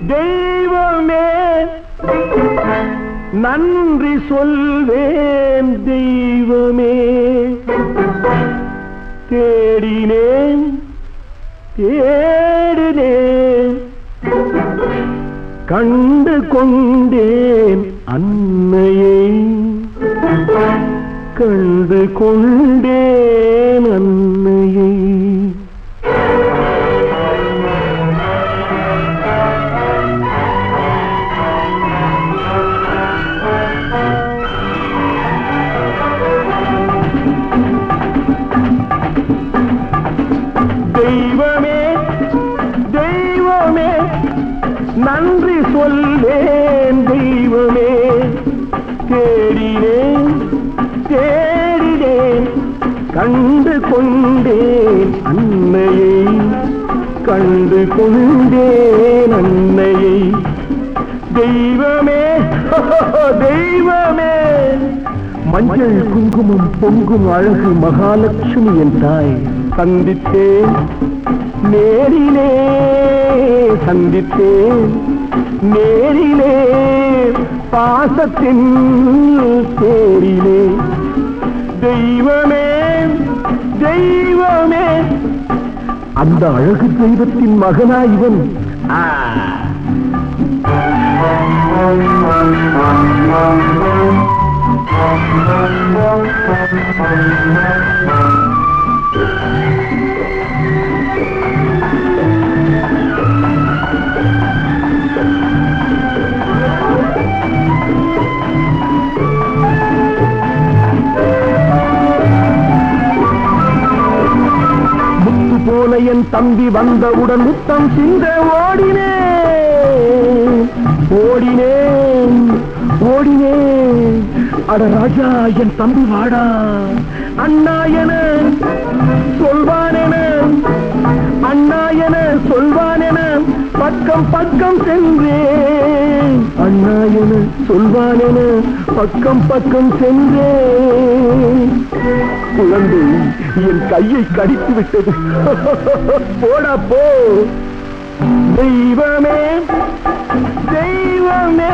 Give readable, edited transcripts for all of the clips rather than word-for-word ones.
தெய்வமே நன்றி சொல்வேன் தெய்வமே தேடினேன் தேடினேன் கண்டு கொண்டேன் அன்னையை கண்டு கொண்டேன் அன்னையை தெய்வமே தெய்வமே நன்றி சொல்வேன் தெய்வமே தேடினேன் தேடினேன் கண்டு கொண்டேன் அன்னையை கண்டு கொண்டேன் அன்னையை தெய்வமே தெய்வமே மஞ்சள் குங்குமம் பொங்கும் அழகு மகாலட்சுமி என் தாய் சந்தித்தேன் நேரிலே சந்தித்தேன் நேரிலே பாசத்தின் தேரிலே தெய்வமே தெய்வமே அந்த அழகு தெய்வத்தின் மகனா இவன் முத்து போல என் தம்பி வந்தவுடன் முத்தம் சிந்த ஓடினேன் ஓடினேன் ஓடினேன் அட ராஜா என் தம்பி வாடா அண்ணா என சொல்வானென அண்ணா என சொல்வானென பக்கம் பக்கம் சென்றேன் அண்ணா என சொல்வானென பக்கம் பக்கம் சென்றேன் குழந்தை என் கையை கடித்து விட்டது போடா போ தெய்வமே தெய்வமே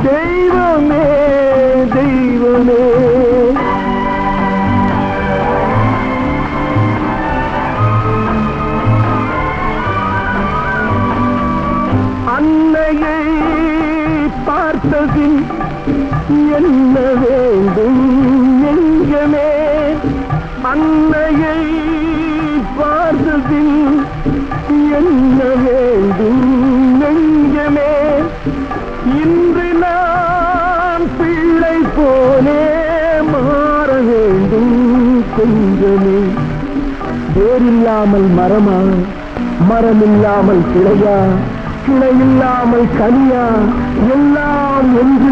தெய்வமே தெய்வமே அன்னையை பார்த்ததில் என்ன வேண்டும் நெஞ்சமே அன்னையை பார்த்ததில் என்ன வேண்டும் நெஞ்சமே இன்று நான் பிள்ளை போலே மாற வேண்டும் கொஞ்சமே வேறில்லாமல் மரமா மரமில்லாமல் கிளையா கிளையில்லாமல் கனியா எல்லாம் ஒன்று